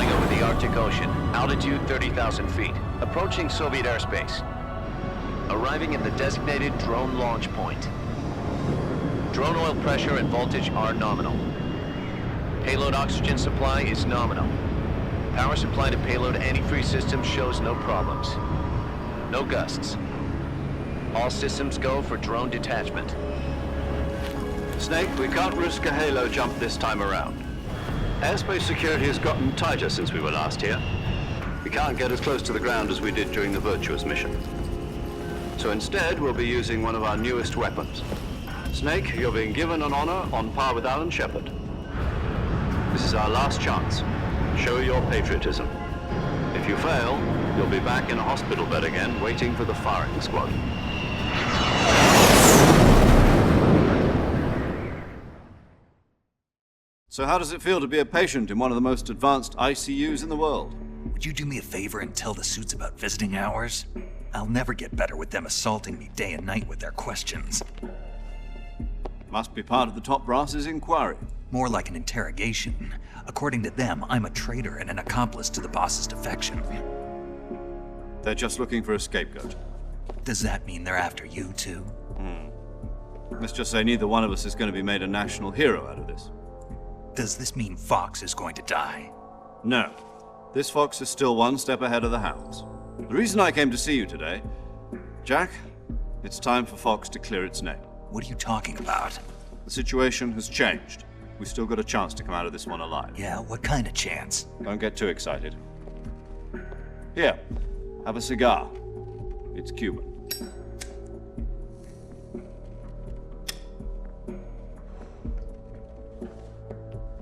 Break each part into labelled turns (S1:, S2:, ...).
S1: flying over the Arctic Ocean, altitude 30,000 feet, approaching Soviet airspace. Arriving at the designated drone launch point. Drone oil pressure and voltage are nominal. Payload oxygen supply is nominal. Power supply to payload antifreeze system shows no problems. No gusts. All systems go for drone detachment.
S2: Snake, we can't risk a halo jump this time around. Airspace security has gotten tighter since we were last here. We can't get as close to the ground as we did during the Virtuous mission. So instead, we'll be using one of our newest weapons. Snake, you're being given an honor on par with Alan Shepard. This is our last chance. Show your patriotism. If you fail, you'll be back in a hospital bed again, waiting for the firing squad.
S3: So how does it feel to be a patient in one of the most advanced ICUs in the world?
S4: Would you do me a favor and tell the suits about visiting hours? I'll never get better with them assaulting me day and night with their questions.
S3: Must be part of the top brass's inquiry.
S4: More like an interrogation. According to them, I'm a traitor and an accomplice to the boss's defection.
S3: They're just looking for a scapegoat.
S4: Does that mean they're after you, too?
S3: Let's just say neither one of us is going to be made a national hero out of this.
S4: Does this mean Fox is going to die?
S3: No. This fox is still one step ahead of the hounds. The reason I came to see you today, Jack, it's time for Fox to clear its name.
S4: What are you talking about?
S3: The situation has changed. We've still got a chance to come out of this one alive.
S4: Yeah, what kind of chance?
S3: Don't get too excited. Here, have a cigar. It's Cuban.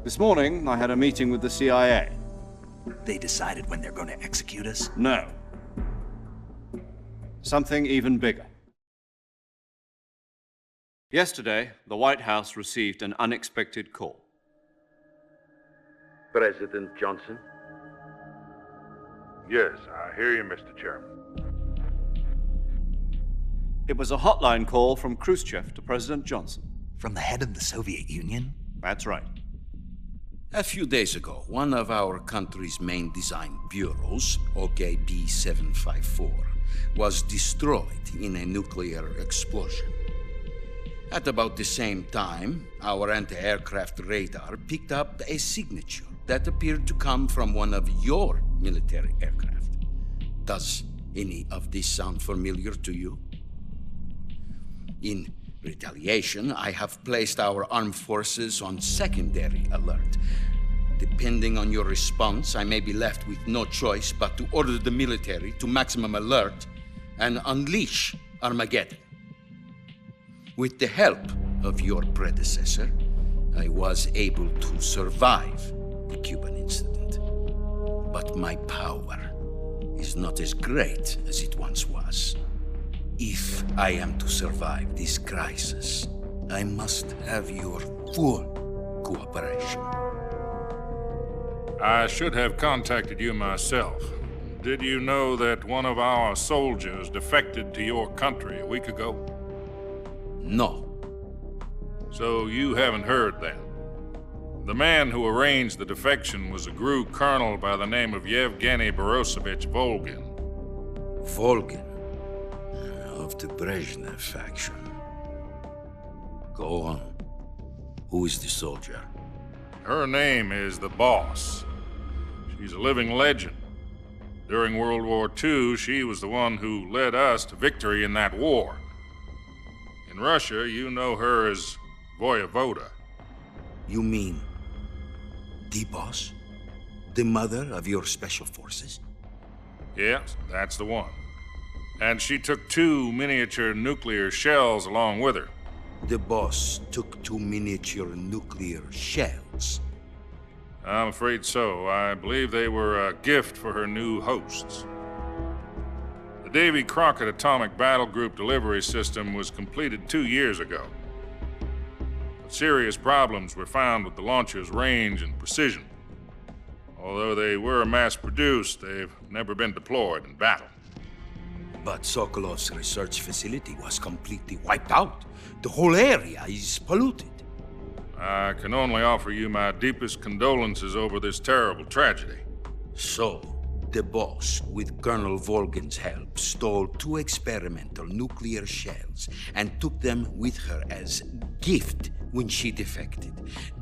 S3: This morning, I had a meeting with the CIA.
S4: They decided when they're going to execute us?
S3: No. Something even bigger. Yesterday, the White House received an unexpected call.
S5: President Johnson?
S6: Yes, I hear you, Mr. Chairman.
S3: It was a hotline call from Khrushchev to President Johnson.
S4: From the head of the Soviet Union?
S3: That's right.
S7: A few days ago, one of our country's main design bureaus, OKB 754, was destroyed in a nuclear explosion. At about the same time, our anti-aircraft radar picked up a signature that appeared to come from one of your military aircraft. Does any of this sound familiar to you? In retaliation, I have placed our armed forces on secondary alert. Depending on your response, I may be left with no choice but to order the military to maximum alert and unleash Armageddon. With the help of your predecessor, I was able to survive the Cuban incident. But my power is not as great as it once was. If I am to survive this crisis, I must have your full cooperation.
S6: I should have contacted you myself. Did you know that one of our soldiers defected to your country a week ago?
S7: No.
S6: So you haven't heard then. The man who arranged the defection was a GRU colonel by the name of Yevgeny Borosovich Volgin.
S7: Volgin, of the Brezhnev faction. Go on. Who is the soldier?
S6: Her name is the Boss. She's a living legend. During World War II, she was the one who led us to victory in that war. In Russia, you know her as Voyevoda.
S7: You mean the Boss? The mother of your special forces?
S6: Yes, that's the one. And she took 2 miniature nuclear shells along with her.
S7: The Boss took 2 miniature nuclear shells.
S6: I'm afraid so. I believe they were a gift for her new hosts. The Davy Crockett Atomic Battle Group delivery system was completed 2 years ago. But serious problems were found with the launcher's range and precision. Although they were mass-produced, they've never been deployed in battle.
S7: But Sokolov's research facility was completely wiped out. The whole area is polluted.
S6: I can only offer you my deepest condolences over this terrible tragedy.
S7: So, the boss, with Colonel Volgin's help, stole 2 experimental nuclear shells and took them with her as gift when she defected.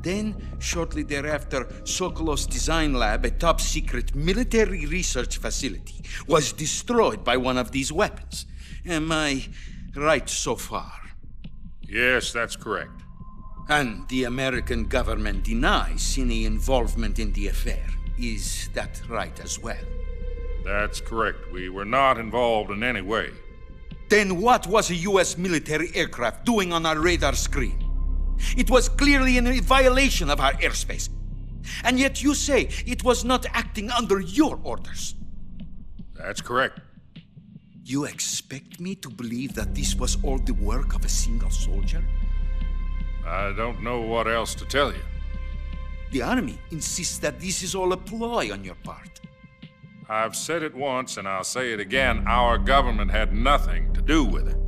S7: Then, shortly thereafter, Sokolov's design lab, a top-secret military research facility, was destroyed by one of these weapons. Am I right so far?
S6: Yes, that's correct.
S7: And the American government denies any involvement in the affair. Is that right as well?
S6: That's correct. We were not involved in any way.
S7: Then what was a U.S. military aircraft doing on our radar screen? It was clearly in violation of our airspace. And yet you say it was not acting under your orders.
S6: That's correct.
S7: You expect me to believe that this was all the work of a single soldier?
S6: I don't know what else to tell you.
S7: The Army insists that this is all a ploy on your part.
S6: I've said it once and I'll say it again. Our government had nothing to do with it.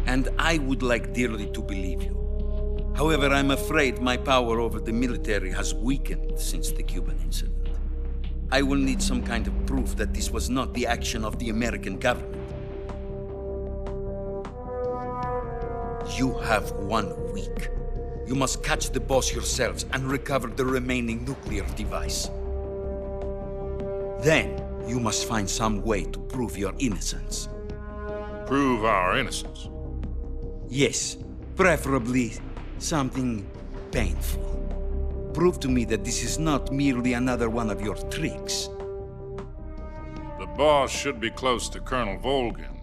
S7: And I would like dearly to believe you. However, I'm afraid my power over the military has weakened since the Cuban incident. I will need some kind of proof that this was not the action of the American government. You have 1 week. You must catch the boss yourselves and recover the remaining nuclear device. Then, you must find some way to prove your innocence.
S6: Prove our innocence.
S7: Yes, preferably something painful. Prove to me that this is not merely another one of your tricks.
S6: The boss should be close to Colonel Volgin.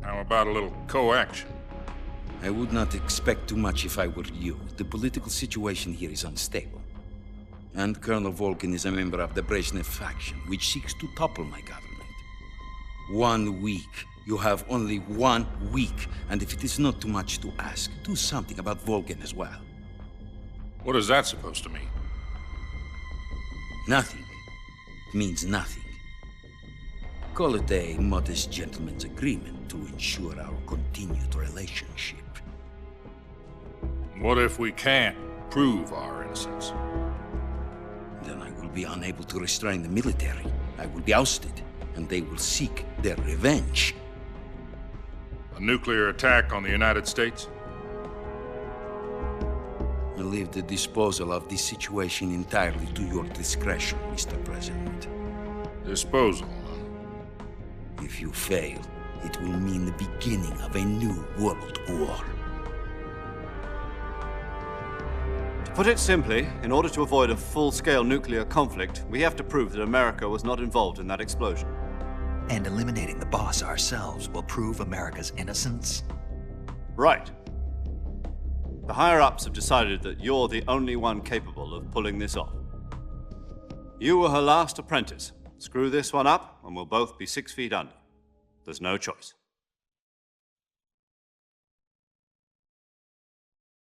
S6: How about a little coaction?
S7: I would not expect too much if I were you. The political situation here is unstable. And Colonel Volgin is a member of the Brezhnev faction, which seeks to topple my government. 1 week. You have only 1 week. And if it is not too much to ask, do something about Volgin as well.
S6: What is that supposed to mean?
S7: Nothing. It means nothing. Call it a modest gentleman's agreement to ensure our continued relationship.
S6: What if we can't prove our innocence?
S7: Then I will be unable to restrain the military. I will be ousted, and they will seek their revenge.
S6: A nuclear attack on the United States?
S7: I leave the disposal of this situation entirely to your discretion, Mr. President.
S6: Disposal.
S7: If you fail, it will mean the beginning of a new world war.
S3: To put it simply, in order to avoid a full-scale nuclear conflict, we have to prove that America was not involved in that explosion.
S4: And eliminating the boss ourselves will prove America's innocence?
S3: Right. The higher-ups have decided that you're the only one capable of pulling this off. You were her last apprentice. Screw this one up, and we'll both be 6 feet under. There's no choice.